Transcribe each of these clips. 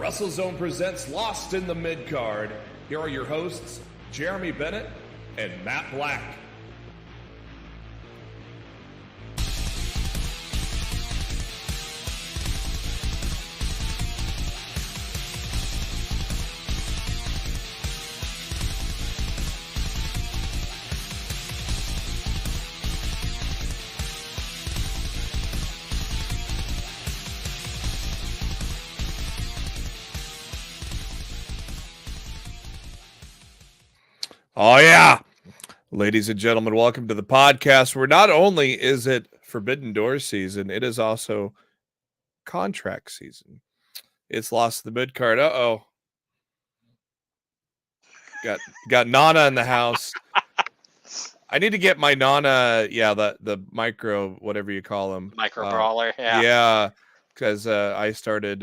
WrestleZone presents Lost in the Midcard. Here are your hosts, Jeremy Bennett and Matt Black. Oh, yeah. Ladies and gentlemen, welcome to the podcast where not only is it Forbidden Door season, it is also contract season. It's Lost in the Midcard. Uh-oh. Got Nana in the house. I need to get my Nana, the micro, whatever you call them. Micro brawler, yeah. Yeah, because I started,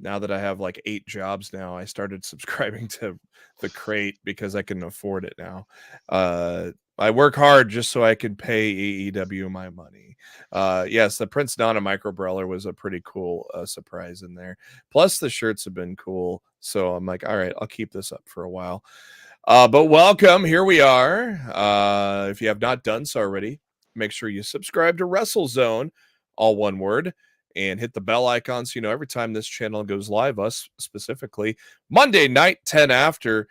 now that I have like 8 jobs now, I started subscribing to the Crate because I can afford it now. I work hard just so I can pay AEW my money. Yes, the Prince Nana micro brawler was a pretty cool surprise in there. Plus the shirts have been cool. So I'm like, all right, I'll keep this up for a while. But welcome, here we are. If you have not done so already, make sure you subscribe to WrestleZone, all one word, and hit the bell icon so you know every time this channel goes live, us specifically, Monday night, 10 after,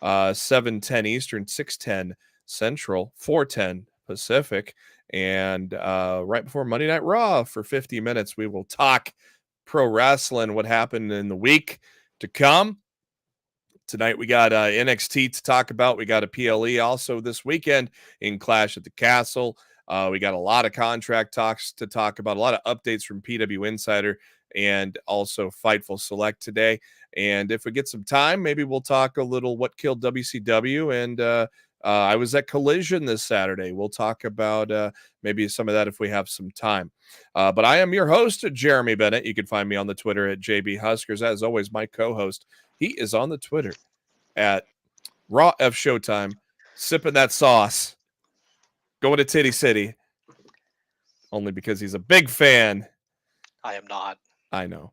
7:10 Eastern, 6:10 Central, 4:10 Pacific, and right before Monday Night Raw for 50 minutes, we will talk pro wrestling, what happened in the week to come. Tonight we got NXT to talk about. We got a PLE also this weekend in Clash at the Castle. We got a lot of contract talks to talk about, a lot of updates from PW Insider and also Fightful Select today. And if we get some time, maybe we'll talk a little what killed WCW. And I was at Collision this Saturday. We'll talk about maybe some of that if we have some time. But I am your host, Jeremy Bennett. You can find me on the Twitter at JB Huskers. As always, my co-host, he is on the Twitter at Raw F Showtime, sipping that sauce. Going to Titty City. Only because he's a big fan. I am not. I know.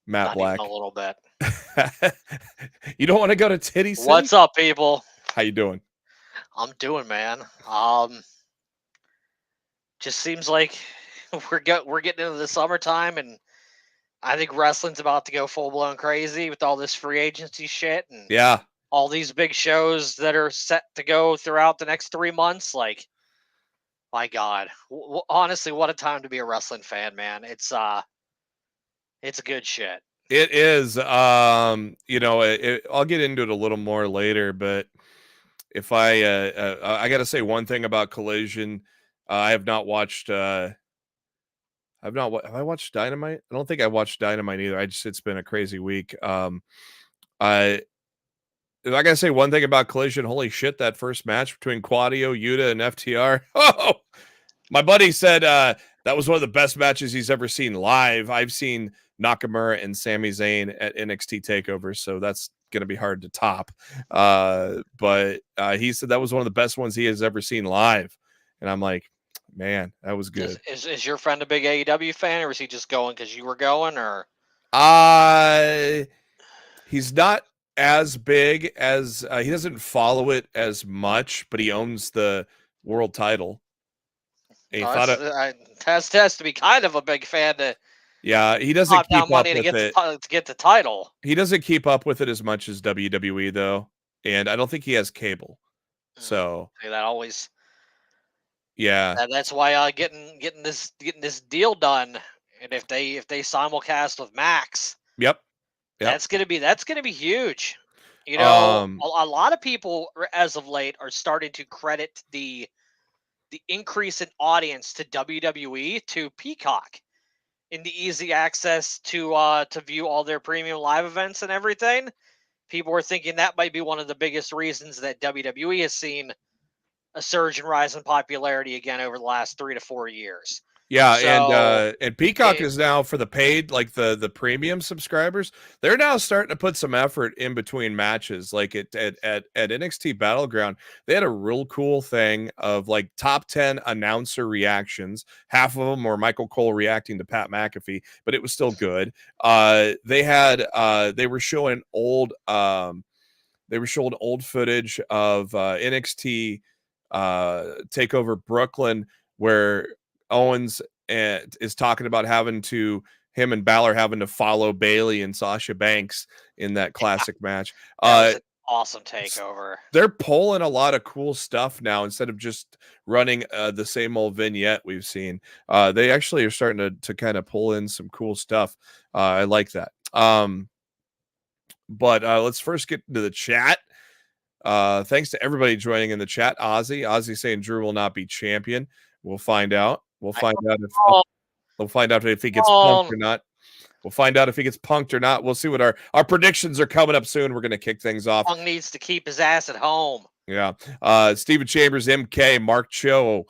Matt not Black. Even a little bit. You don't want to go to Titty City? What's up, people? How you doing? I'm doing, man. Just seems like we're getting into the summertime, and I think wrestling's about to go full blown crazy with all this free agency shit and Yeah, all these big shows that are set to go throughout the next 3 months. Like, my God, honestly, what a time to be a wrestling fan, man. It's good shit. it is. I'll get into it a little more later, but if I got to say one thing about Collision, I have not watched. Have I watched Dynamite? I don't think I watched Dynamite either. It's been a crazy week. If I gotta say one thing about Collision, holy shit, that first match between Quadio, Yuta, and FTR. Oh, my buddy said that was one of the best matches he's ever seen live. I've seen Nakamura and Sami Zayn at NXT TakeOver, so that's gonna be hard to top. But he said that was one of the best ones he has ever seen live, and I'm like, man, that was good. Is your friend a big AEW fan, or is he just going because you were going, or? He's not as big as he doesn't follow it as much, but he owns the world title. And has to be kind of a big fan to. Yeah, he doesn't keep up money with it to get the title. He doesn't keep up with it as much as WWE though, and I don't think he has cable. So that always. Yeah, that's why getting this deal done, and if they simulcast with Max. Yep. That's gonna be huge. You know, a lot of people as of late are starting to credit the increase in audience to WWE to Peacock in the easy access to view all their premium live events and everything. People were thinking that might be one of the biggest reasons that WWE has seen a surge and rise in popularity again over the last 3 to 4 years. Yeah, So, and Peacock is now for the paid, like the premium subscribers. They're now starting to put some effort in between matches. Like at NXT Battleground, they had a real cool thing of like top 10 announcer reactions. Half of them were Michael Cole reacting to Pat McAfee, but it was still good. They were showing old footage of NXT Takeover Brooklyn, where Owens is talking about him and Balor having to follow Bailey and Sasha Banks in that classic match. That was an awesome takeover. They're pulling a lot of cool stuff now instead of just running the same old vignette we've seen. They actually are starting to kind of pull in some cool stuff. I like that. But let's first get into the chat. Thanks to everybody joining in the chat. Ozzy saying Drew will not be champion. We'll find out. We'll find out if he gets punked or not. We'll find out if he gets punked or not. We'll see what our predictions are coming up soon. We're going to kick things off. Punk needs to keep his ass at home. Yeah. Steven Chambers, MK, Mark Cho.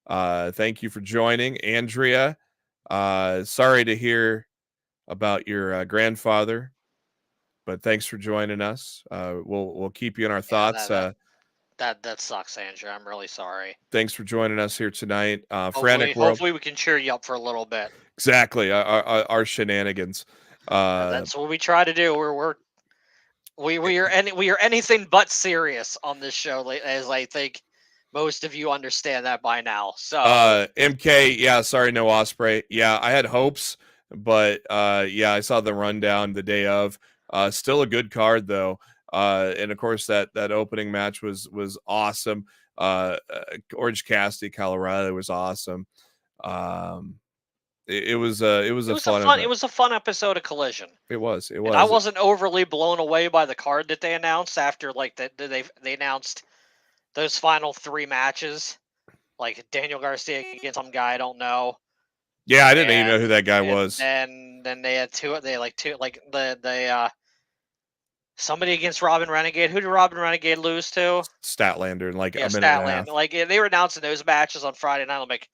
Thank you for joining. Andrea, sorry to hear about your grandfather, but thanks for joining us. We'll keep you in our thoughts. That sucks, Andrew. I'm really sorry. Thanks for joining us here tonight. Hopefully we can cheer you up for a little bit. Exactly. Our shenanigans. That's what we try to do. We are anything but serious on this show, as I think most of you understand that by now. So MK, yeah, sorry, no Osprey. Yeah, I had hopes, but I saw the rundown the day of. Still a good card though. And of course that opening match was awesome. Orange Cassidy, Kyle O'Reilly was awesome. It was a fun episode of Collision. It was. And I wasn't overly blown away by the card that they announced after they announced those final 3 matches, like Daniel Garcia against some guy I don't know. Yeah, I didn't even know who that guy was. And then they had two. Somebody against Robin Renegade. Who did Robin Renegade lose to? Statlander. Statlander. Like they were announcing those matches on Friday night. I'm like,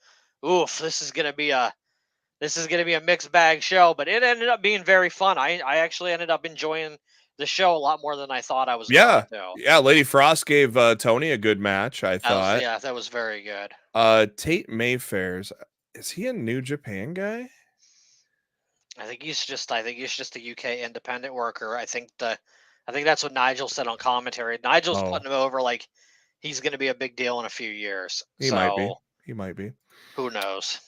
oof, this is gonna be a mixed bag show. But it ended up being very fun. I actually ended up enjoying the show a lot more than I thought I was going to. Yeah, Lady Frost gave Tony a good match, I thought. That was very good. Tate Mayfair's, is he a New Japan guy? I think he's just a UK independent worker. I think that's what Nigel said on commentary. Nigel's putting him over like he's going to be a big deal in a few years. He might be. Who knows?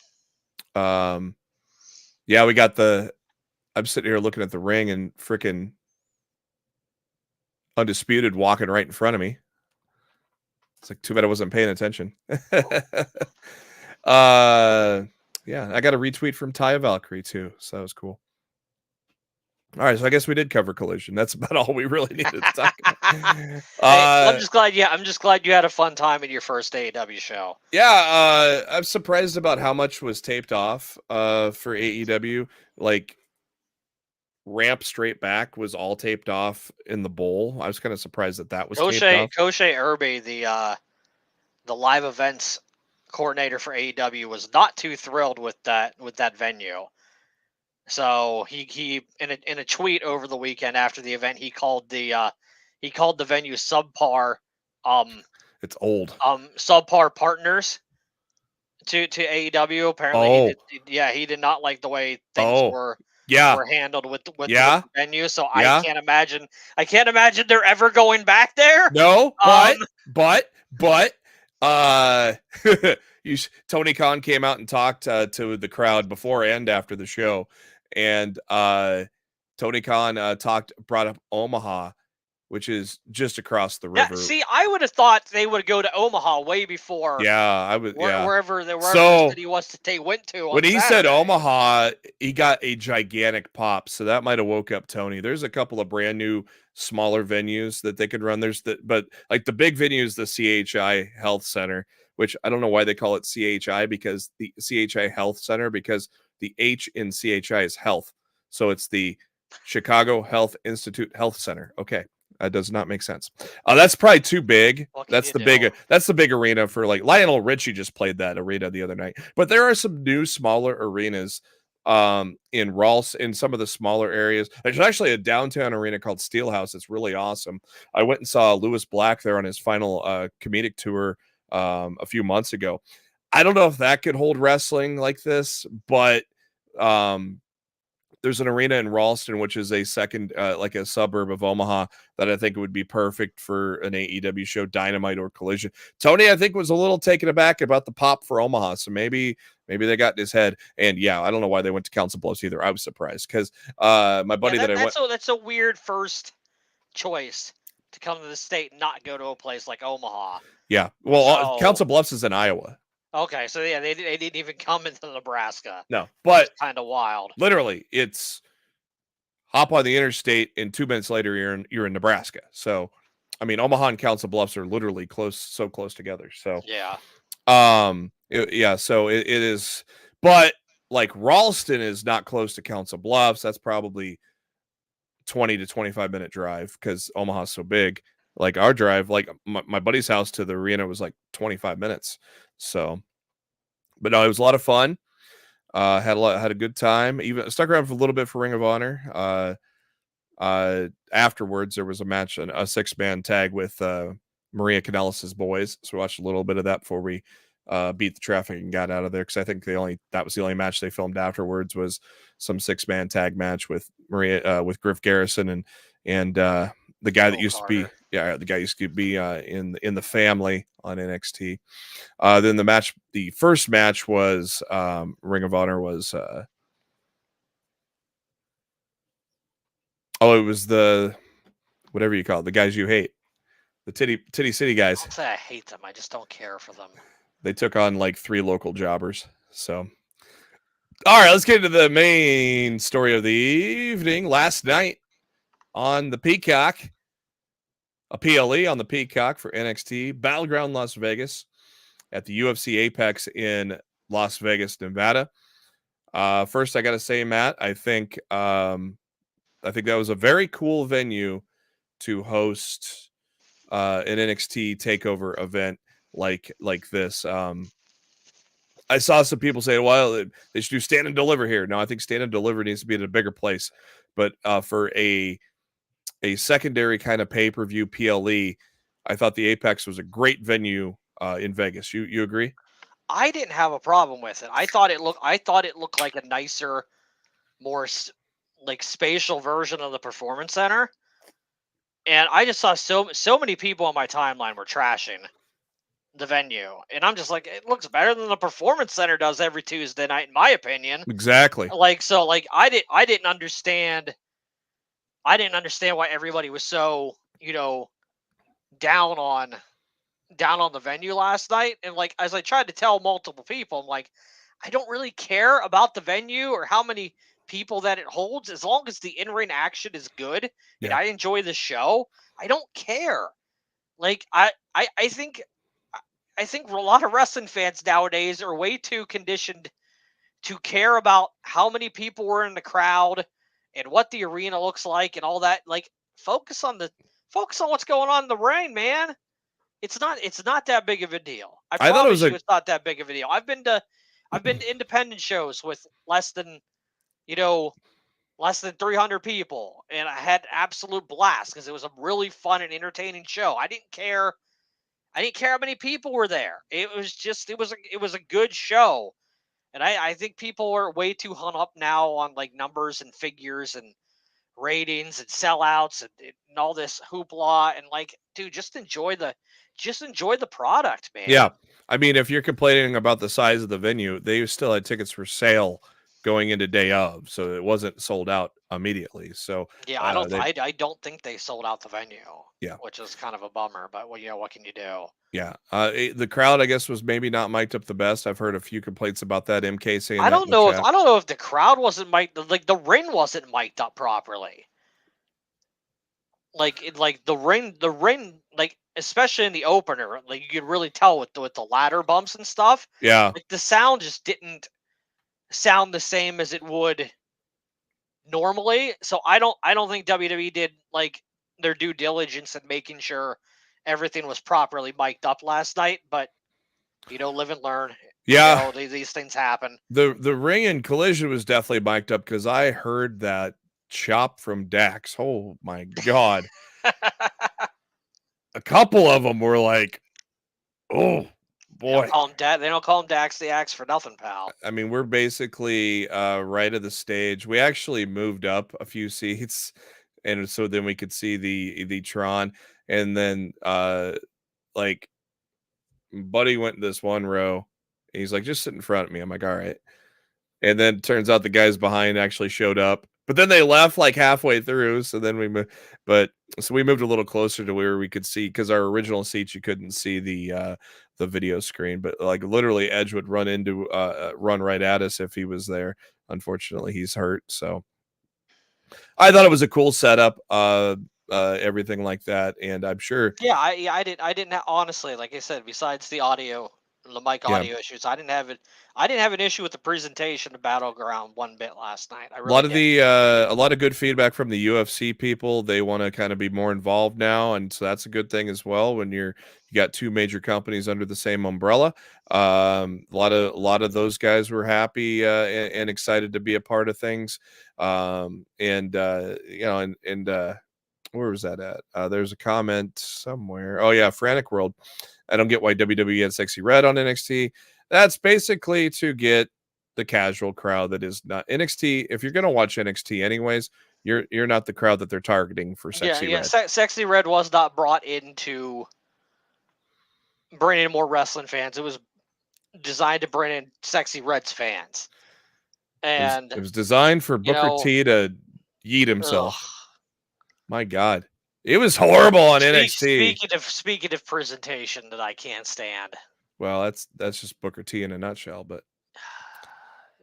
Yeah, we got I'm sitting here looking at the ring and freaking Undisputed walking right in front of me. It's like too bad I wasn't paying attention. Yeah, I got a retweet from Taya Valkyrie too, so that was cool. All right, so I guess we did cover Collision. That's about all we really needed to talk about. I'm just glad you had a fun time at your first AEW show. Yeah, I'm surprised about how much was taped off for AEW. Like Ramp Straight Back was all taped off in the bowl. I was kind of surprised that was taped off. Koshe Irby, the live events coordinator for AEW, was not too thrilled with that venue. So he in a tweet over the weekend after the event, he called the venue subpar. It's old. Subpar partners to AEW. Apparently, he did not like the way things were handled with the venue. So I can't imagine they're ever going back there. No, but Tony Khan came out and talked to the crowd before and after the show. And Tony Khan brought up Omaha, which is just across the river. Yeah, see, I would have thought they would go to Omaha way before. Yeah, I would. Wherever the city was that they went to. When he said Omaha, he got a gigantic pop, so that might have woke up Tony. There's a couple of brand new smaller venues that they could run. But like the big venue is the CHI Health Center, which I don't know why they call it CHI, because the CHI Health Center, because the H in CHI is health. So it's the Chicago Health Institute Health Center. Okay. That does not make sense. That's probably too big. That's the big arena for like Lionel Richie just played that arena the other night. But there are some new smaller arenas in Ralston, in some of the smaller areas. There's actually a downtown arena called Steelhouse. It's really awesome. I went and saw Lewis Black there on his final comedic tour a few months ago. I don't know if that could hold wrestling like this, but there's an arena in Ralston, which is a second, like a suburb of Omaha, that I think would be perfect for an AEW show, Dynamite or Collision. Tony, I think, was a little taken aback about the pop for Omaha, so maybe they got in his head. And yeah, I don't know why they went to Council Bluffs either. I was surprised because my buddy that's a weird first choice to come to the state and not go to a place like Omaha. Yeah, well, Council Bluffs is in Iowa. Okay, so yeah, they didn't even come into Nebraska. No, but kind of wild. Literally, it's hop on the interstate, and 2 minutes later you're in Nebraska. So, I mean, Omaha and Council Bluffs are literally so close together. So yeah, So it is, but like Ralston is not close to Council Bluffs. That's probably 20 to 25 minute drive because Omaha's so big. Like our drive, like my buddy's house to the arena was like 25 minutes. So, but no, it was a lot of fun. Had a good time. Even stuck around for a little bit for Ring of Honor. Afterwards, there was a match, a 6-man tag with Maria Kanellis' boys. So we watched a little bit of that before we beat the traffic and got out of there. Because I think that was the only match they filmed afterwards was some 6-man tag match with Maria with Griff Garrison and the guy that used to be in the family on NXT. Then the first match was Ring of Honor was it was the whatever you call it, the guys you hate, the Titty City guys. I'll say I hate them. I just don't care for them. They took on like 3 local jobbers. So, all right, let's get into the main story of the evening. Last night on the Peacock, a PLE on the Peacock for NXT Battleground Las Vegas at the UFC Apex in Las Vegas, Nevada. First, I got to say, Matt, I think that was a very cool venue to host an NXT takeover event like this. I saw some people say, well, they should do stand and deliver here. No, I think stand and deliver needs to be at a bigger place. But for a secondary kind of pay-per-view PLE, I thought the Apex was a great venue in Vegas. You agree? I didn't have a problem with it. I thought it looked like a nicer, more like spatial version of the Performance Center. And I just saw so many people on my timeline were trashing the venue, and I'm just like, it looks better than the Performance Center does every Tuesday night, in my opinion. Exactly. Like, so, like, I didn't understand why everybody was so, down on the venue last night. And like, as I tried to tell multiple people, I'm like, I don't really care about the venue or how many people that it holds, as long as the in-ring action is good and I enjoy the show. I don't care. Like, I think a lot of wrestling fans nowadays are way too conditioned to care about how many people were in the crowd and what the arena looks like and all that. Like, focus on what's going on in the ring, man. It's not that big of a deal. I promise you, it's not that big of a deal. I've been to independent shows with less than 300 people, and I had absolute blast because it was a really fun and entertaining show. I didn't care how many people were there. It was a good show. And I think people are way too hung up now on like numbers and figures and ratings and sellouts and all this hoopla. And like, dude, just enjoy the product, man. Yeah. I mean, if you're complaining about the size of the venue, they still had tickets for sale going into day of, so it wasn't sold out immediately. So yeah, I don't think they sold out the venue. Yeah, which is kind of a bummer. But well, what can you do? Yeah, the crowd, I guess, was maybe not mic'd up the best. I've heard a few complaints about that. MK saying I don't know if the crowd wasn't mic'd, like the ring wasn't mic'd up properly. Like the ring, like especially in the opener, like you could really tell with the ladder bumps and stuff. Yeah, like the sound just didn't sound the same as it would normally. So I don't think WWE did like their due diligence and making sure everything was properly mic'd up last night. But live and learn. Yeah, these things happen. The ring and Collision was definitely mic'd up because I heard that chop from Dax. Oh my god. A couple of them were like, oh boy. They don't call him Dax the Axe for nothing, pal. I mean, we're basically right at the stage. We actually moved up a few seats, and so then we could see the Tron. And then like Buddy went in this one row. And he's like, just sit in front of me. I'm like, all right. And then it turns out the guys behind actually showed up. But then they left like halfway through. So then we moved, so we moved a little closer to where we could see, because our original seats you couldn't see the video screen, but like literally Edge would run right at us if he was there. Unfortunately, he's hurt. So I thought it was a cool setup, everything like that, and I'm sure. Yeah, I didn't honestly, like I said, besides the mic audio issues, I didn't have an issue with the presentation of Battleground one bit last night. A lot of good feedback from the UFC people. They want to kind of be more involved now, and so that's a good thing as well. When you got two major companies under the same umbrella, a lot of those guys were happy and excited to be a part of things. Where was that at? There's a comment somewhere. Oh yeah, Frantic World. I don't get why WWE had Sexy Red on NXT. That's basically to get the casual crowd that is not NXT. If you're gonna watch NXT anyways, you're not the crowd that they're targeting for Sexy Red. Sexy Red was not brought in to bring in more wrestling fans. It was designed to bring in Sexy Red's fans. And it was designed for Booker T to yeet himself. Ugh. My God, it was horrible on NXT. Speaking of presentation that I can't stand. Well, that's just Booker T in a nutshell. But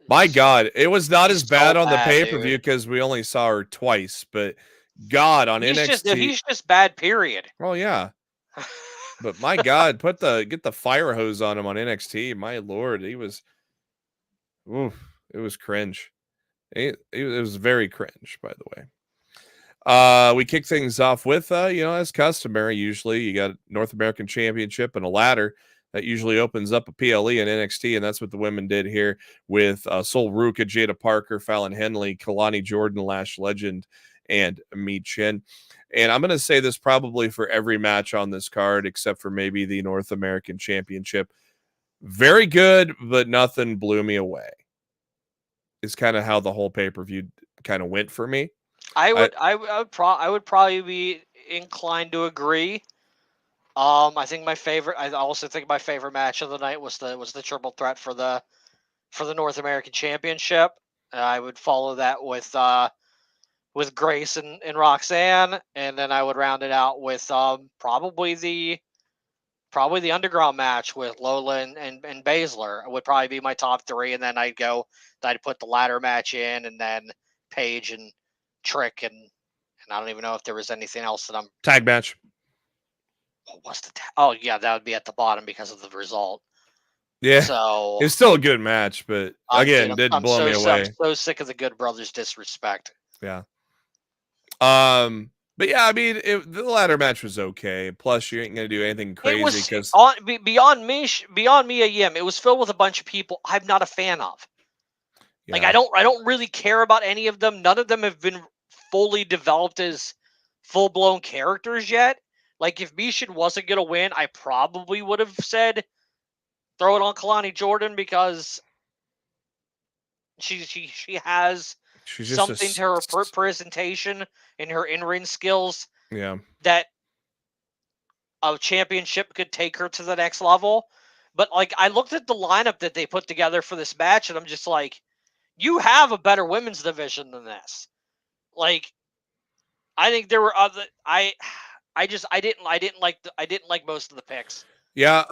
my God, it was not as bad on the pay-per-view because we only saw her twice. But God, on NXT, he's just bad. Period. Oh yeah. But my God, get the fire hose on him on NXT. My Lord, he was. Oof, it was cringe. It was very cringe, by the way. We kick things off with, as customary, usually you got a North American Championship and a ladder that usually opens up a PLE in NXT, and that's what the women did here with Sol Ruka, Jada Parker, Fallon Henley, Kalani Jordan, Lash Legend, and Mi Chin. And I'm going to say this probably for every match on this card, except for maybe the North American Championship. Very good, but nothing blew me away. It's kind of how the whole pay-per-view kind of went for me. I would probably be inclined to agree. I also think my favorite match of the night was the triple threat for the North American Championship. I would follow that with Grace and Roxanne, and then I would round it out with probably the underground match with Lola and Baszler. It would probably be my top three, and then I'd put the ladder match in, and then Paige and Trick, and I don't even know if there was anything else that I'm tag match. What was the oh yeah, that would be at the bottom because of the result. Yeah, so it's still a good match, but again, didn't blow me away. I'm so sick of the Good Brothers disrespect. Yeah. But yeah, I mean, the ladder match was okay. Plus, you ain't gonna do anything crazy because beyond Mia Yim, it was filled with a bunch of people I'm not a fan of. Yeah. Like I don't really care about any of them. None of them have been fully developed as full-blown characters yet. Like if Mishin wasn't gonna win, I probably would have said throw it on Kalani Jordan because she has something to her presentation and her in-ring skills. Yeah, that a championship could take her to the next level. But like I looked at the lineup that they put together for this match, and I'm just like, you have a better women's division than this. Like, I think there were other. I didn't like most of the picks. Yeah.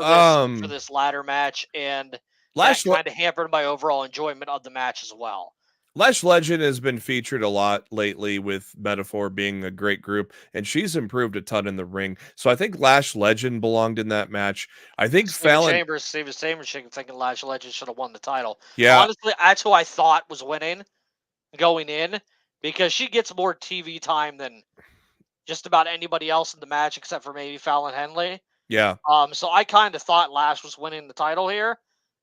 For this ladder match, and that kind of hampered my overall enjoyment of the match as well. Lash Legend has been featured a lot lately with Metaphor being a great group, and she's improved a ton in the ring. So I think Lash Legend belonged in that match. I think Steven Chambers thinking Lash Legend should have won the title. Yeah. Honestly, that's who I thought was winning going in because she gets more TV time than just about anybody else in the match except for maybe Fallon Henley. Yeah. So I kind of thought Lash was winning the title here.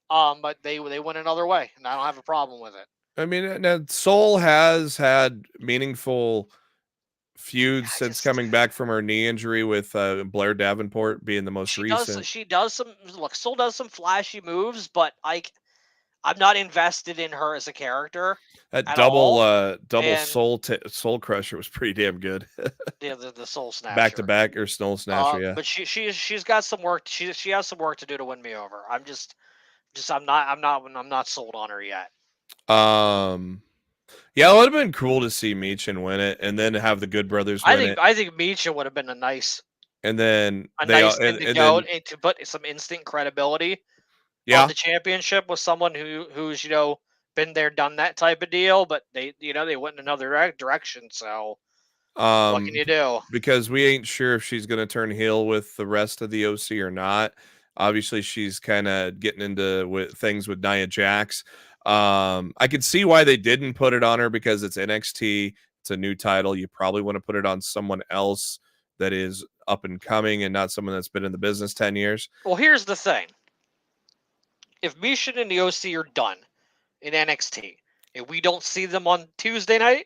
But they went another way, and I don't have a problem with it. I mean, Soul has had meaningful feuds since coming back from her knee injury, with Blair Davenport being the most recent. She does some Soul does some flashy moves, but I'm not invested in her as a character. That at double all. Soul Crusher was pretty damn good. the Soul Snatcher, back to back, or Soul Snatcher, yeah. But she's got some work. She has some work to do to win me over. I'm not sold on her yet. Yeah, it would have been cool to see Meechin win it, and then have the Good Brothers win it. I think Meechin would have been a nice thing to go and to put some instant credibility on the championship with someone who's been there, done that type of deal. But they went in another direction. So what can you do? Because we ain't sure if she's going to turn heel with the rest of the OC or not. Obviously, she's kind of getting into things with Nia Jax. I could see why they didn't put it on her, because it's NXT. It's a new title. You probably want to put it on someone else that is up and coming, and not someone that's been in the business 10 years. Well, here's the thing. If Meechin and the OC are done in NXT, and we don't see them on Tuesday night,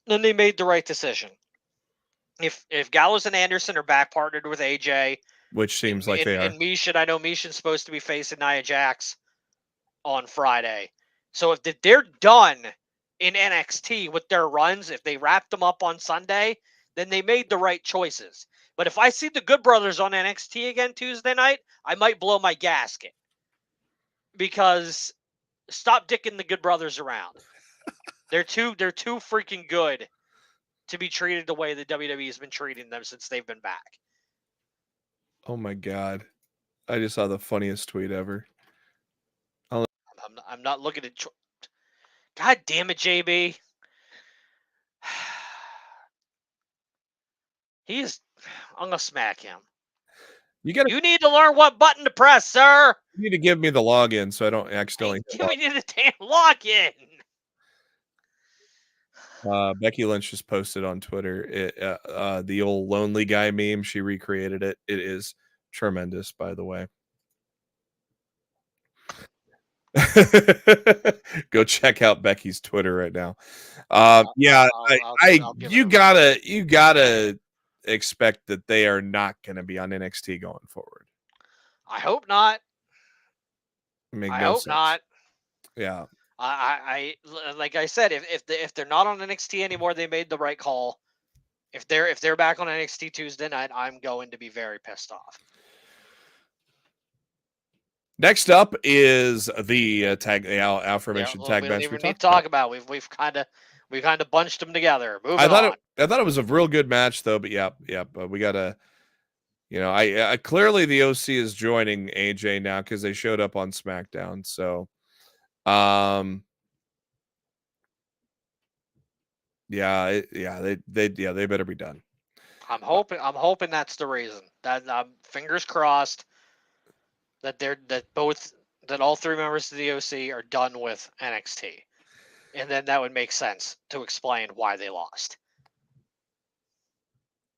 then they made the right decision. If Gallows and Anderson are back partnered with AJ, which seems like they are, and Meechin, I know Meechin's supposed to be facing Nia Jax on Friday. So if they're done in NXT with their runs, if they wrapped them up on Sunday, then they made the right choices. But if I see the Good Brothers on NXT again Tuesday night, I might blow my gasket. Because stop dicking the Good Brothers around. They're too freaking good to be treated the way the WWE has been treating them since they've been back. Oh my God. I just saw the funniest tweet ever. I'm not looking at... God damn it, JB. I'm going to smack him. You need to learn what button to press, sir. You need to give me the login so I don't accidentally... Give me the damn login. Becky Lynch just posted on Twitter the old lonely guy meme. She recreated it. It is tremendous, by the way. Go check out Becky's Twitter right now. You gotta expect that they are not going to be on NXT going forward. I hope not. I hope not. Yeah. I like I said, if they're not on NXT anymore, they made the right call. If they're back on NXT Tuesday night, I'm going to be very pissed off. Next up is the aforementioned tag match. We need to talk about. We've kind of bunched them together. I thought it was a real good match though, but but we gotta, I clearly the OC is joining AJ now because they showed up on SmackDown. So, they better be done. I'm hoping that's the reason. That fingers crossed that all three members of the OC are done with NXT. And then that would make sense to explain why they lost.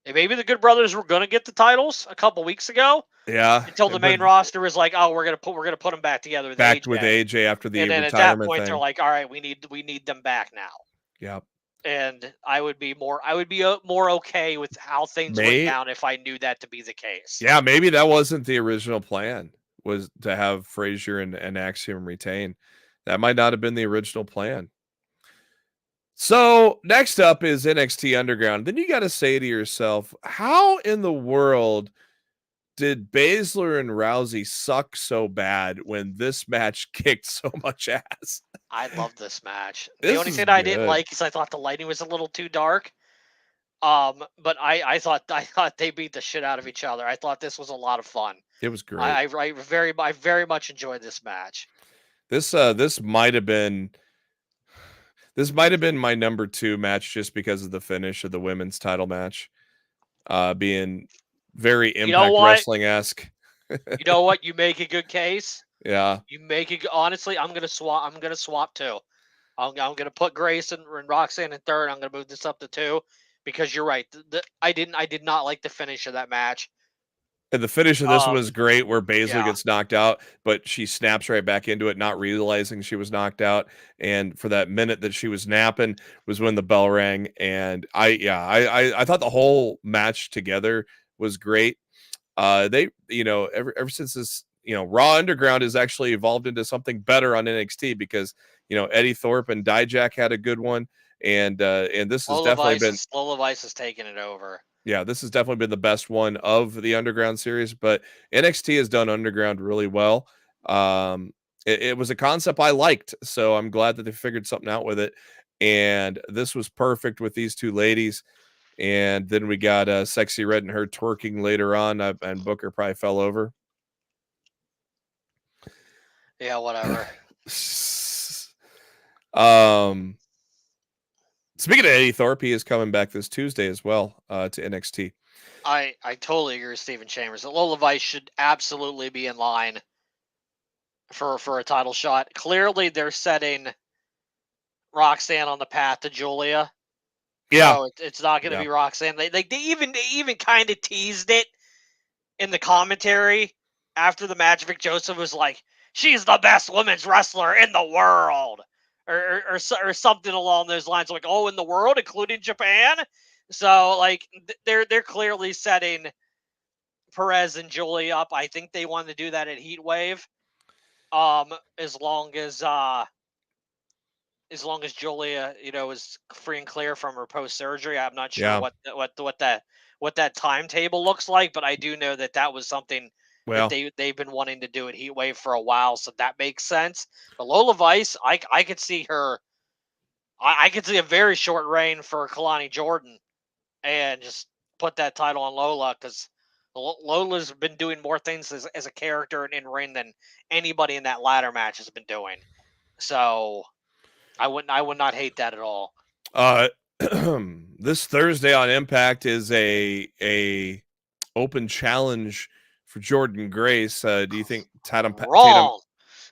And maybe the Good Brothers were going to get the titles a couple weeks ago. Yeah. Until the main roster was like, "Oh, we're gonna put them back together with AJ after the retirement thing." And then at that point, they're like, "All right, we need them back now." Yeah. And I would be more okay with how things went down if I knew that to be the case. Yeah, maybe that wasn't the original plan, was to have Frazier and Axiom retain. That might not have been the original plan. So next up is NXT Underground. Then you got to say to yourself, how in the world did Baszler and Rousey suck so bad when this match kicked so much ass? I love this match. The only thing I didn't like is I thought the lighting was a little too dark. But I thought they beat the shit out of each other. I thought this was a lot of fun. It was great. I very much enjoyed this match. This might have been my number 2 match, just because of the finish of the women's title match, being very Impact Wrestling-esque. You know what? You make a good case. Yeah. You make it. Honestly, I'm gonna swap too. I'm gonna put Grace and Roxanne in third. I'm gonna move this up to 2. because you're right. I did not like the finish of that match. And the finish of this was great, where Baszler gets knocked out, but she snaps right back into it, not realizing she was knocked out. And for that minute that she was napping was when the bell rang. And I thought the whole match together was great. They, ever since this, Raw Underground has actually evolved into something better on NXT, because Eddie Thorpe and Dijak had a good one, and this has definitely been Lola Vice has taken it over. Yeah, this has definitely been the best one of the Underground series, but NXT has done Underground really well. It was a concept I liked, so I'm glad that they figured something out with it. And this was perfect with these two ladies. And then we got Sexy Red and her twerking later on, and Booker probably fell over. Yeah, whatever. Speaking of Eddie Thorpe, he is coming back this Tuesday as well to NXT. I totally agree with Stephen Chambers. Lola Vice should absolutely be in line for a title shot. Clearly, they're setting Roxanne on the path to Julia. Yeah, so it's not going to be Roxanne. They even kind of teased it in the commentary after the match. Vic Joseph was like, "She's the best women's wrestler in the world," or something along those lines. Like, oh, in the world, including Japan. So like they're clearly setting Perez and Julie up. I think they wanted to do that at Heat Wave. As long as Julia, is free and clear from her post surgery. I'm not sure what that timetable looks like, but I do know that was something that they've been wanting to do at Heat Wave for a while, so that makes sense. But Lola Vice, I could see her. I could see a very short reign for Kalani Jordan, and just put that title on Lola, because Lola's been doing more things as a character and in ring than anybody in that ladder match has been doing. So I would not hate that at all. This Thursday on Impact is a open challenge for Jordan Grace. Do you think Tatum? Wrong.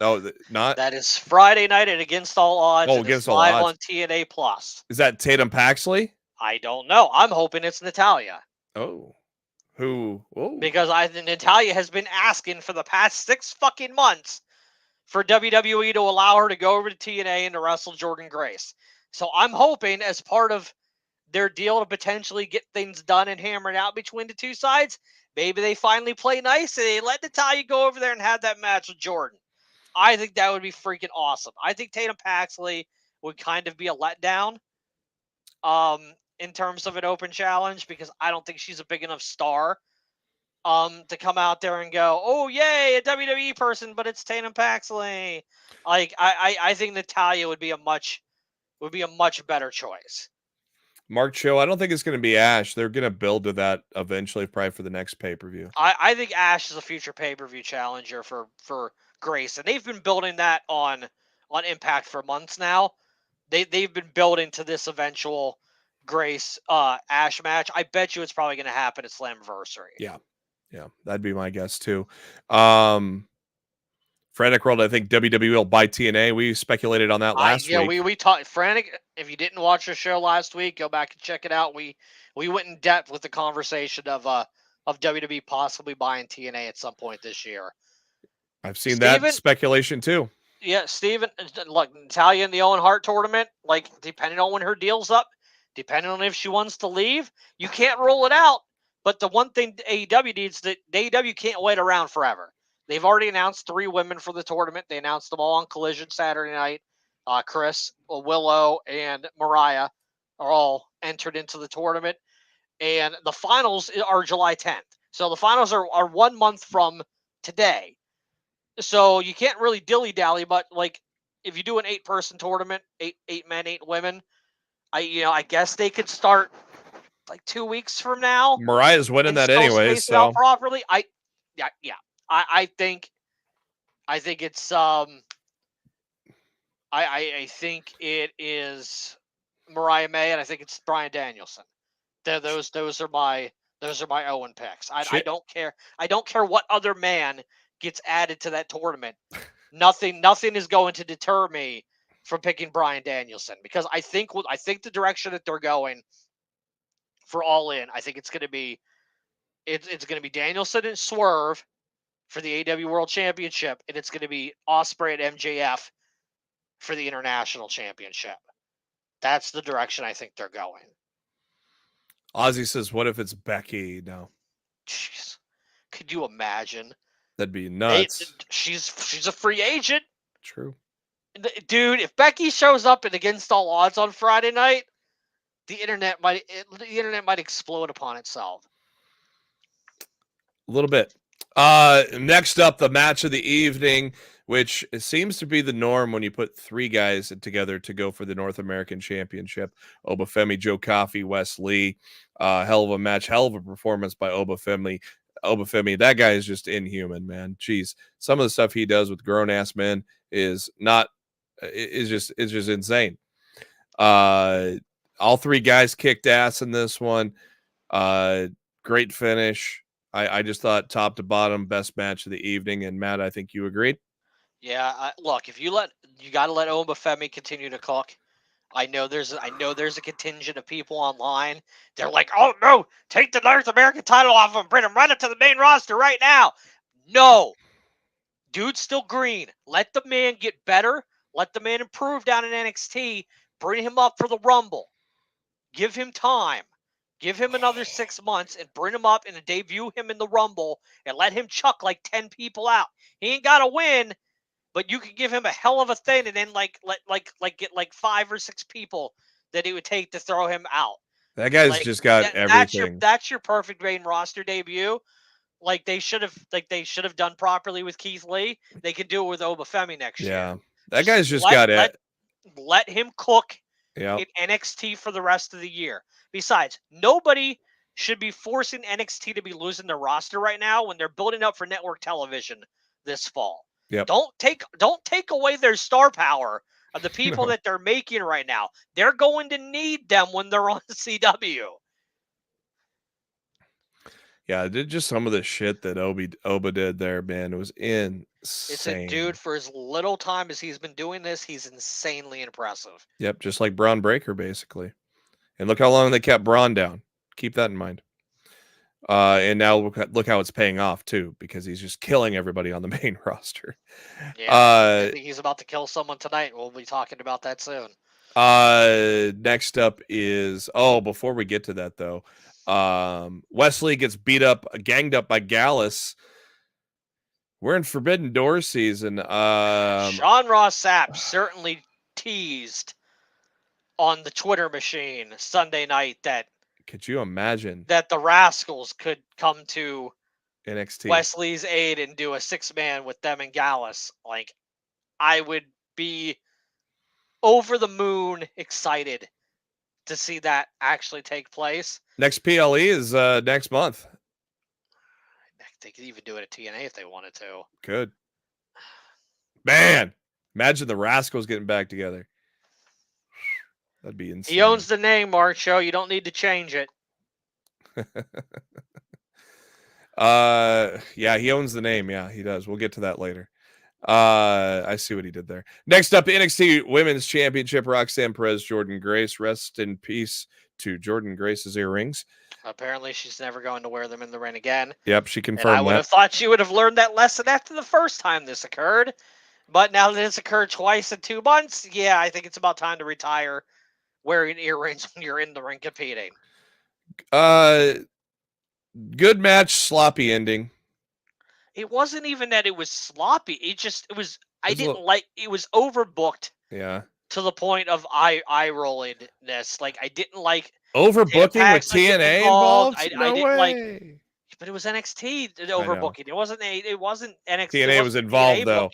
No, not. That is Friday night at Against All Odds. Oh, Against All live Odds on TNA Plus. Is that Tatum Paxley? I don't know. I'm hoping it's Natalya. Oh, who? Oh. Because Natalya has been asking for the past 6 fucking months for WWE to allow her to go over to TNA and to wrestle Jordan Grace. So I'm hoping, as part of their deal to potentially get things done and hammered out between the two sides, maybe they finally play nice and they let Natalya go over there and have that match with Jordan. I think that would be freaking awesome. I think Tatum Paxley would kind of be a letdown in terms of an open challenge, because I don't think she's a big enough star to come out there and go, "Oh yay, a WWE person," but it's Tatum Paxley. Like I think Natalya would be a much better choice. Mark Cho, I don't think it's going to be Ash. They're going to build to that eventually, probably for the next pay-per-view. I think Ash is a future pay-per-view challenger for Grace, and they've been building that on Impact for months now. They've been building to this eventual Grace Ash match. I bet you it's probably going to happen at Slammiversary. Yeah, that'd be my guess too. Frantic World, I think WWE will buy TNA. We speculated on that last week. Yeah, we talked Frantic. If you didn't watch the show last week, go back and check it out. We went in depth with the conversation of WWE possibly buying TNA at some point this year. I've seen that speculation too. Yeah, Steven, look, Natalya in the Owen Hart tournament, like, depending on when her deal's up, depending on if she wants to leave, you can't roll it out. But the one thing AEW needs, that AEW can't wait around forever. They've already announced 3 women for the tournament. They announced them all on Collision Saturday night. Chris, Willow, and Mariah are all entered into the tournament. And the finals are July 10th. So the finals are 1 month from today. So you can't really dilly-dally, but like if you do an 8-person tournament, 8 men, 8 women, I guess they could start like 2 weeks from now. Mariah's winning that anyway, so out properly. I think it's I think it is Mariah May, and I think it's Bryan Danielson. Those are my Owen picks. I don't care. I don't care what other man gets added to that tournament. Nothing is going to deter me from picking Bryan Danielson, because I think the direction that they're going for All In. I think it's going to be Danielson and Swerve for the AEW World Championship, and it's going to be Ospreay and MJF for the International Championship. That's the direction I think they're going. Ozzy says, "What if it's Becky?" No. Jeez. Could you imagine? That'd be nuts. She's a free agent. True. Dude, if Becky shows up and Against All Odds on Friday night, the internet might explode upon itself. A little bit. Next up, the match of the evening, which seems to be the norm when you put three guys together to go for the North American Championship. Obafemi, Joe Coffey, Wes Lee. Hell of a match, hell of a performance by Obafemi. That guy is just inhuman, man. Jeez, some of the stuff he does with grown ass men is just insane. All three guys kicked ass in this one. Great finish. I just thought top to bottom best match of the evening. And Matt, I think you agreed. Yeah, look, if you got to let Obafemi continue to cook. I know there's a contingent of people online. They're like, "Oh no, take the North American title off him, bring him right up to the main roster right now." No, dude's still green. Let the man get better. Let the man improve down in NXT. Bring him up for the Rumble. Give him time. Give him another 6 months and bring him up and debut him in the Rumble and let him chuck like 10 people out. He ain't got to win, but you could give him a hell of a thing and then get like 5 or 6 people that it would take to throw him out. That guy's just got everything. That's your perfect main roster debut. Like they should have done properly with Keith Lee. They could do it with Obafemi next year. Yeah, that guy's just got it. Let him cook in NXT for the rest of the year. Besides, nobody should be forcing NXT to be losing their roster right now when they're building up for network television this fall. Yep. Don't take away their star power of the people that they're making right now. They're going to need them when they're on CW. Yeah, just some of the shit that Oba did there, man. It was insane. It's a dude, for as little time as he's been doing this, he's insanely impressive. Yep, just like Braun Breaker, basically. And look how long they kept Braun down. Keep that in mind. And now look how it's paying off, too, because he's just killing everybody on the main roster. Yeah, I think he's about to kill someone tonight. We'll be talking about that soon. Next up is... Oh, before we get to that, though, Wesley gets ganged up by Gallus. We're in Forbidden Door season. Sean Ross Sapp certainly teased on the Twitter machine Sunday night that... Could you imagine that the Rascals could come to NXT Wesley's aid and do a 6-man with them and Gallus? Like, I would be over the moon excited to see that actually take place. Next PLE is next month. They could even do it at TNA if they wanted to. Good. Man, imagine the Rascals getting back together. That'd be insane. He owns the name, Mark Show. You don't need to change it. Yeah, he owns the name. Yeah, he does. We'll get to that later. I see what he did there. Next up, NXT Women's Championship, Roxanne Perez, Jordan Grace. Rest in peace to Jordan Grace's earrings. Apparently, she's never going to wear them in the ring again. Yep, she confirmed and I would have thought she would have learned that lesson after the first time this occurred. But now that it's occurred twice in 2 months, yeah, I think it's about time to retire wearing earrings when you're in the ring competing. Good match, sloppy ending. It wasn't even that it was sloppy. It was overbooked. Yeah. To the point of eye rollingness. Like, I didn't like overbooking with TNA involved. I didn't way. Like, but it was NXT overbooking. It wasn't NXT. TNA was involved TNA though.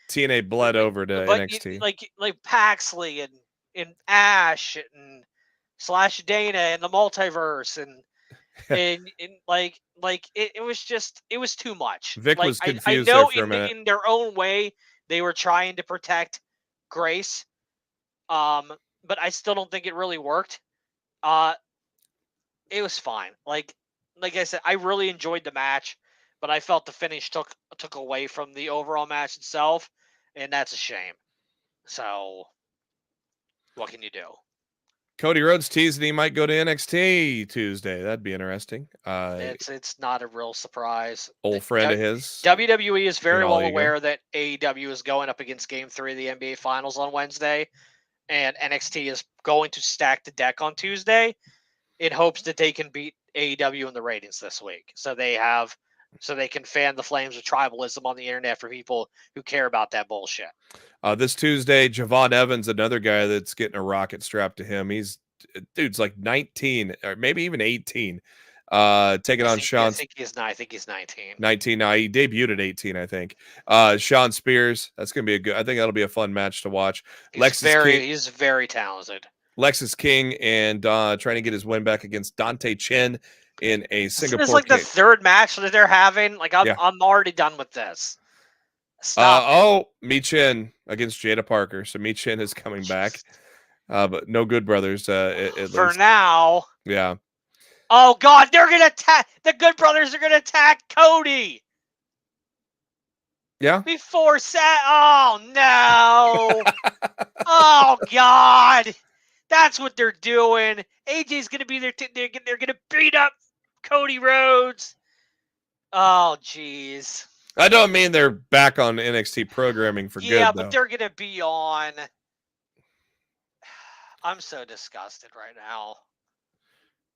TNA bled over to NXT. Like Paxley and Ash and / Dana and the multiverse and it was too much. Vic was confused. I know there for a minute. In their own way they were trying to protect Grace, but I still don't think it really worked. It was fine. Like I said, I really enjoyed the match, but I felt the finish took away from the overall match itself, and that's a shame. So, what can you do? Cody Rhodes teasing he might go to NXT Tuesday. That'd be interesting. It's not a real surprise. Old friend of his. WWE is very well aware that AEW is going up against Game 3 of the NBA Finals on Wednesday, and NXT is going to stack the deck on Tuesday in hopes that they can beat AEW in the ratings this week. So they can fan the flames of tribalism on the internet for people who care about that bullshit. This Tuesday, Javon Evans, another guy that's getting a rocket strapped to him. Dude's like 19 or maybe even 18. Taking on Sean. I think he's 19. 19 now. He debuted at 18, I think. Sean Spears. That's gonna be I think that'll be a fun match to watch. He's very talented. Lexus King and trying to get his win back against Dante Chen in a Singapore. It's like the third match that they're having. Like I'm already done with this. Stop. Mi Chen against Jada Parker. So Mi Chen is coming back. But no Good Brothers at for least. now. Yeah. Oh God, they're gonna attack. The Good Brothers are gonna attack Cody. Yeah. Before Oh no. Oh God. That's what they're doing. AJ's gonna be there. They're gonna beat up Cody Rhodes. Oh jeez. I don't mean they're back on NXT programming for good. Yeah, but they're gonna be on. I'm so disgusted right now.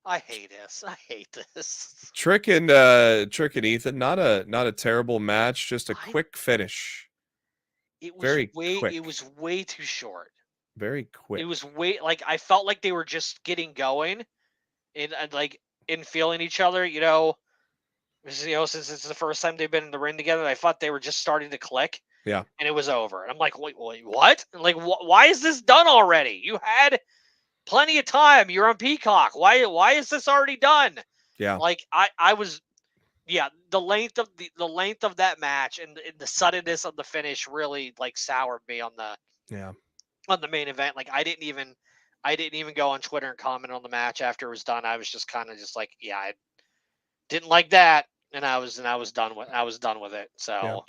I hate this. Trick and Ethan, not a terrible match, just a quick finish. It was way too short. Very quick. It was I felt like they were just getting going and feeling each other, since it's the first time they've been in the ring together. I thought they were just starting to click. Yeah. And it was over. And I'm like, wait, what? Like, why is this done already? You had plenty of time. You're on Peacock. Why is this already done? Yeah. Like the length of that match and the suddenness of the finish really soured me on the main event. Like I didn't even go on Twitter and comment on the match after it was done. I was just kind of just like, yeah, I didn't like that, and I was done with it. So,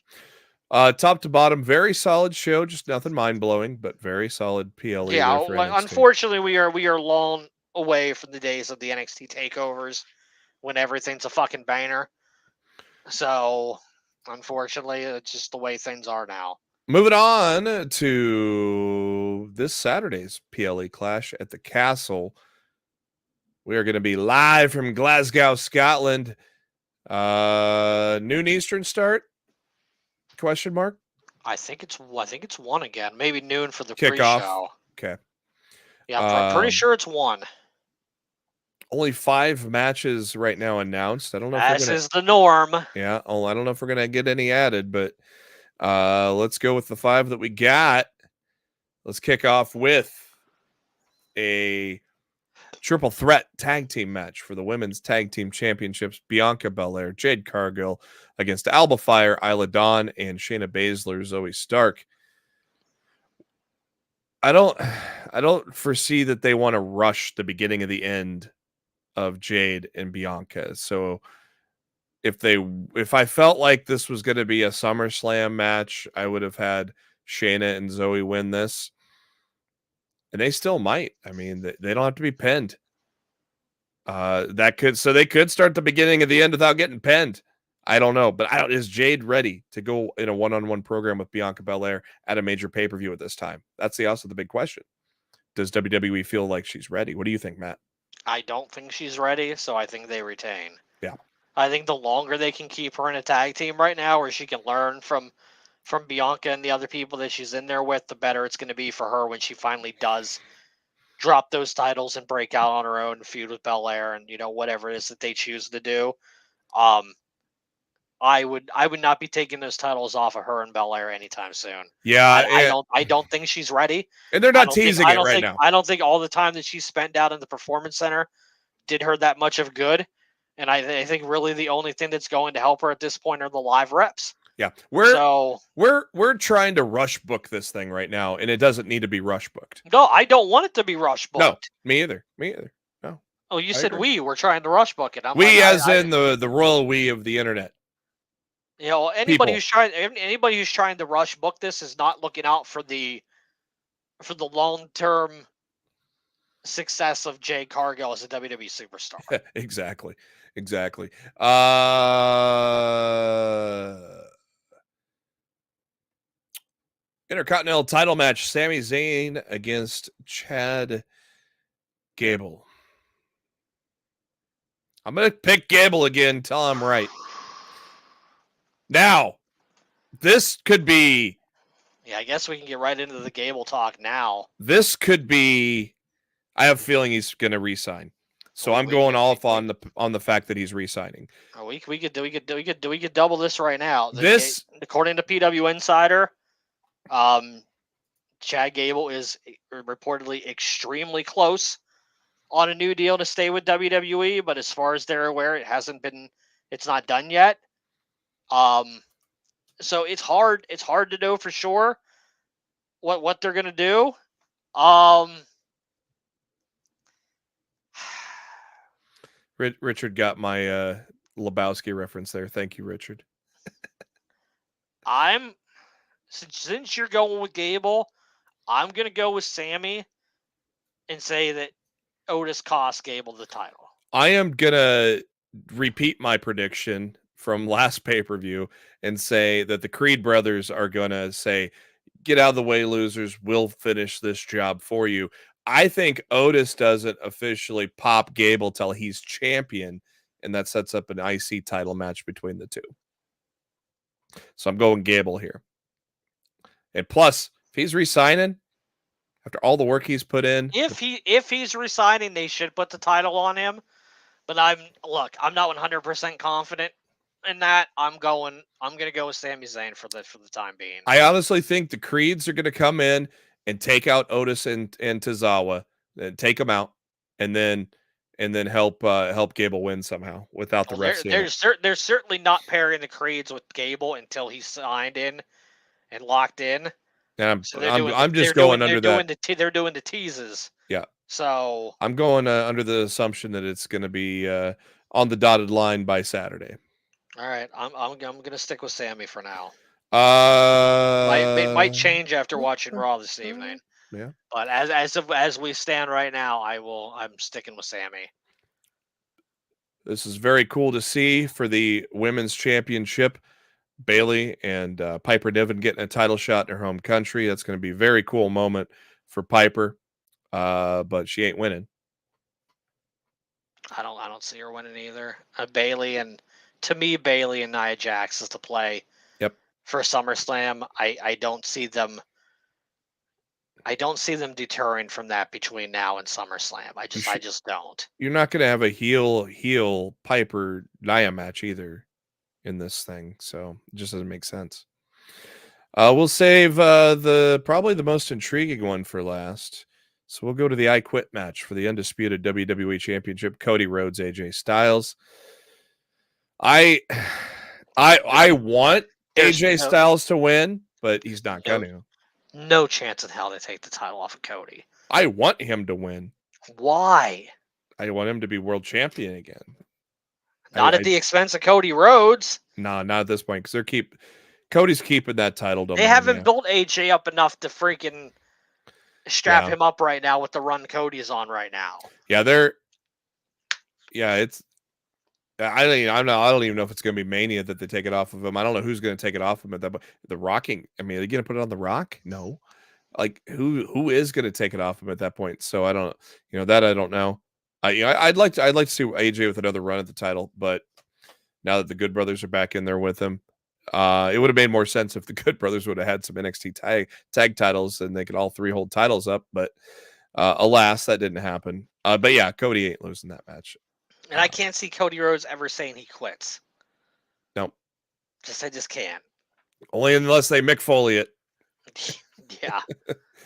top to bottom, very solid show. Just nothing mind blowing, but very solid PLE. Yeah, unfortunately, we are long away from the days of the NXT takeovers when everything's a fucking banger. So, unfortunately, it's just the way things are now. Moving on to this Saturday's PLE Clash at the Castle. We are going to be live from Glasgow, Scotland. Noon Eastern start? Question mark? I think it's 1 again. Maybe noon for the kickoff. Pre-show. Okay. Yeah, I'm pretty sure it's 1. Only 5 matches right now announced. I don't know. This is the norm. Yeah. Oh, I don't know if we're gonna get any added, but let's go with the 5 that we got. Let's kick off with a triple threat tag team match for the women's tag team championships. Bianca Belair, Jade Cargill against Alba Fire, Isla Dawn, and Shayna Baszler, Zoe Stark. I don't foresee that they want to rush the beginning of the end of Jade and Bianca. So if I felt like this was going to be a SummerSlam match, I would have had Shayna and Zoe win this. And they still might. I mean, they don't have to be pinned. They could start the beginning of the end without getting pinned. I don't know, but is Jade ready to go in a one-on-one program with Bianca Belair at a major pay-per-view at this time? That's also the big question. Does WWE feel like she's ready? What do you think, Matt? I don't think she's ready, so I think they retain. Yeah. I think the longer they can keep her in a tag team right now where she can learn from Bianca and the other people that she's in there with, the better it's going to be for her when she finally does drop those titles and break out on her own and feud with Belair and, whatever it is that they choose to do. I would not be taking those titles off of her and Belair anytime soon. Yeah. I don't think she's ready. And they're not teasing it right now. I don't think all the time that she spent down in the Performance Center did her that much of good. And I think really the only thing that's going to help her at this point are the live reps. Yeah, we're trying to rush book this thing right now, and it doesn't need to be rush booked. No, I don't want it to be rush booked. No, me either. No. Oh, you said we were trying to rush book it. In the royal we of the internet. Anybody who's trying to rush book this is not looking out for the long term success of Jade Cargill as a WWE superstar. Exactly. Intercontinental title match: Sami Zayn against Chad Gable. I'm gonna pick Gable again until I'm right. Now, this could be. Yeah, I guess we can get right into the Gable talk now. This could be. I have a feeling he's going to re-sign, so I'm going off on the fact that he's re-signing. We could double this right now. This, according to PW Insider, Chad Gable is reportedly extremely close on a new deal to stay with WWE, but as far as they're aware, it's not done yet. So it's hard to know for sure what they're gonna do. Richard got my Lebowski reference there. Thank you, Richard. Since you're going with Gable, I'm gonna go with Sami and say that Otis cost Gable the title. I am gonna repeat my prediction from last pay-per-view and say that the Creed brothers are gonna say, "Get out of the way, losers. We'll finish this job for you." I think Otis doesn't officially pop Gable till he's champion, and that sets up an IC title match between the two. So I'm going Gable here. And plus, if he's re-signing after all the work he's put in, if he's re-signing, they should put the title on him. But I'm not 100% confident in that. I'm going to go with Sami Zayn for the time being. I honestly think the Creeds are going to come in and take out Otis and Tozawa, and take them out, and then help Gable win somehow without the refs. They're certainly not pairing the Creeds with Gable until he's signed in and locked in. And I'm just going under that. They're doing the teases. Yeah. So I'm going under the assumption that it's going to be on the dotted line by Saturday. All right, I'm going to stick with Sami for now. It might change after watching Raw this evening. Yeah. But as we stand right now, I'm sticking with Sami. This is very cool to see for the women's championship. Bayley and Piper Niven getting a title shot in her home country. That's going to be a very cool moment for Piper. But she ain't winning. I don't see her winning either. Bayley and Nia Jax is the play. Yep. For SummerSlam, I don't see them deterring from that between now and SummerSlam. I just don't. You're not going to have a heel Piper Nia match either in this thing, so it just doesn't make sense. We'll save probably the most intriguing one for last. So we'll go to the I Quit match for the undisputed WWE Championship. Cody Rhodes, AJ Styles. I want AJ Styles to win, but he's not going to. No chance in hell they take the title off of Cody. I want him to win. Why? I want him to be world champion again. Not at the expense of Cody Rhodes. No, not at this point, because Cody's keeping that title. They haven't built AJ up enough to freaking strap him up right now with the run Cody's on right now. Yeah, it's. I don't even know if it's going to be Mania that they take it off of him. I don't know who's going to take it off of him at that point. The Rocking. I mean, are they going to put it on The Rock? No. Like who is going to take it off him at that point? So I don't. That I don't know. I'd like to see AJ with another run at the title, but now that the Good Brothers are back in there with him, it would have made more sense if the Good Brothers would have had some NXT tag titles and they could all three hold titles up. But alas, that didn't happen. But yeah, Cody ain't losing that match. And I can't see Cody Rhodes ever saying he quits. No. I just can't. Only unless they Mick Foley it. Yeah.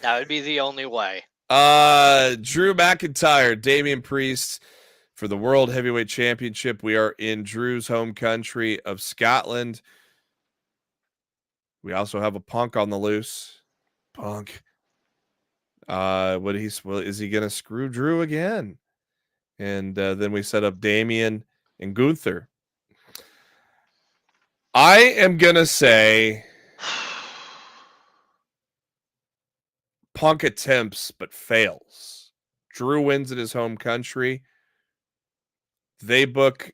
That would be the only way. Drew McIntyre, Damian Priest for the World Heavyweight Championship. We are in Drew's home country of Scotland. We also have a Punk on the loose. Punk. Is he gonna screw Drew again? And then we set up Damian and Gunther. I am gonna say Punk attempts but fails. Drew wins in his home country. They book.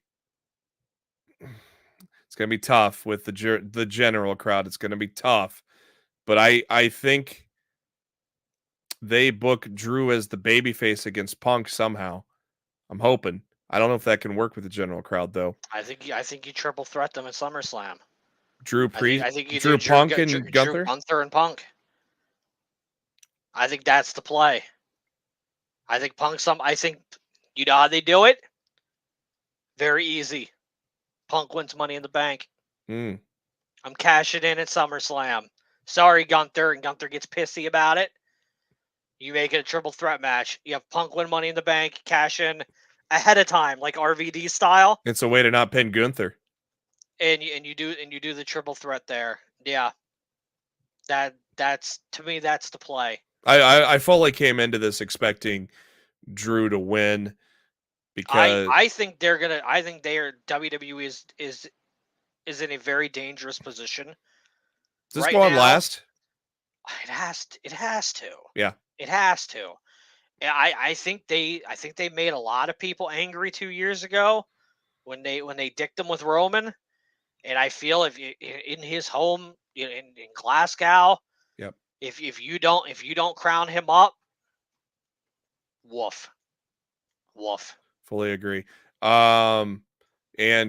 It's going to be tough with the general crowd. It's going to be tough. But I think they book Drew as the babyface against Punk somehow. I'm hoping. I don't know if that can work with the general crowd though. I think you triple threat them at SummerSlam. Drew I think you Drew do Punk and Drew Gunther. Gunther and Punk. I think that's the play. I think I think you know how they do it. Very easy. Punk wins Money in the Bank. Mm. I'm cashing in at SummerSlam. Sorry, Gunther, and Gunther gets pissy about it. You make it a triple threat match. You have Punk win Money in the Bank, cash in ahead of time, like RVD style. It's a way to not pin Gunther. And you do the triple threat there. Yeah. That's to me that's the play. I fully came into this expecting Drew to win because I think WWE is in a very dangerous position. Does this go on last? It has to. Yeah. It has to. I think they made a lot of people angry 2 years ago when they dicked him with Roman, and I feel if in his home in Glasgow, yep. If you don't crown him up, woof. Fully agree. And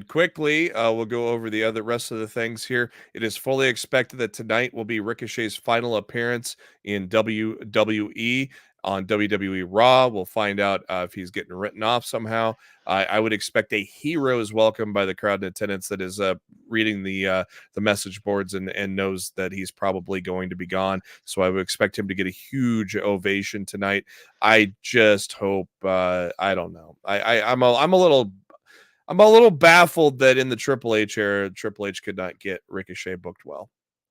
quickly, we'll go over the rest of the things here. It is fully expected that tonight will be Ricochet's final appearance in WWE on WWE Raw. We'll find out if he's getting written off somehow. I would expect a hero's welcome by the crowd in attendance that is reading the message boards and knows that he's probably going to be gone. So I would expect him to get a huge ovation tonight. I just hope. I don't know. I'm a little baffled that in the Triple H era, Triple H could not get Ricochet booked well.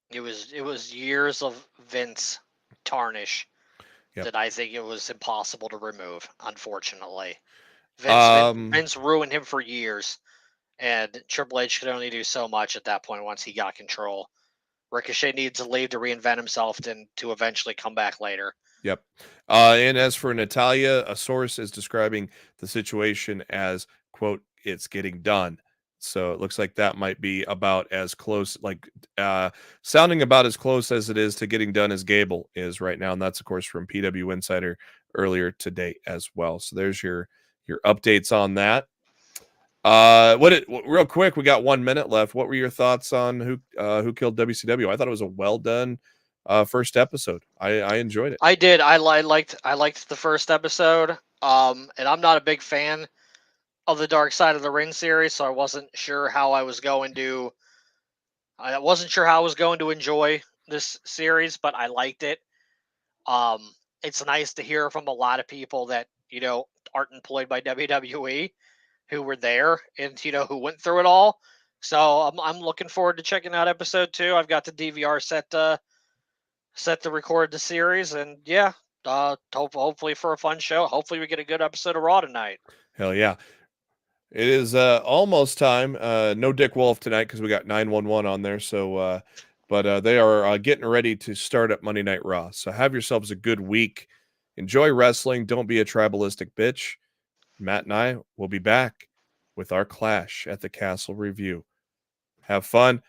It was years of Vince tarnish that I think it was impossible to remove. Unfortunately, Vince ruined him for years, and Triple H could only do so much at that point once he got control. Ricochet needs to leave to reinvent himself and to eventually come back later. Yep. And as for Natalya, a source is describing the situation as, quote, it's getting done. So it looks like that might be about as close, sounding about as close as it is to getting done as Gable is right now. And that's, of course, from PW Insider earlier today as well. So there's your updates on that. Real quick, we got 1 minute left. What were your thoughts on who killed WCW? I thought it was a well done first episode. I enjoyed it. I did. I liked the first episode. And I'm not a big fan of the Dark Side of the Ring series, so I wasn't sure how I was going to enjoy this series, but I liked it. It's nice to hear from a lot of people that, aren't employed by WWE who were there and, who went through it all. So I'm looking forward to checking out episode 2. I've got the DVR set to record the series, and hopefully for a fun show. Hopefully we get a good episode of Raw tonight. Hell yeah. It is almost time. No Dick Wolf tonight because we got 911 on there. So, but they are getting ready to start up Monday Night Raw. So have yourselves a good week. Enjoy wrestling. Don't be a tribalistic bitch. Matt and I will be back with our Clash at the Castle review. Have fun.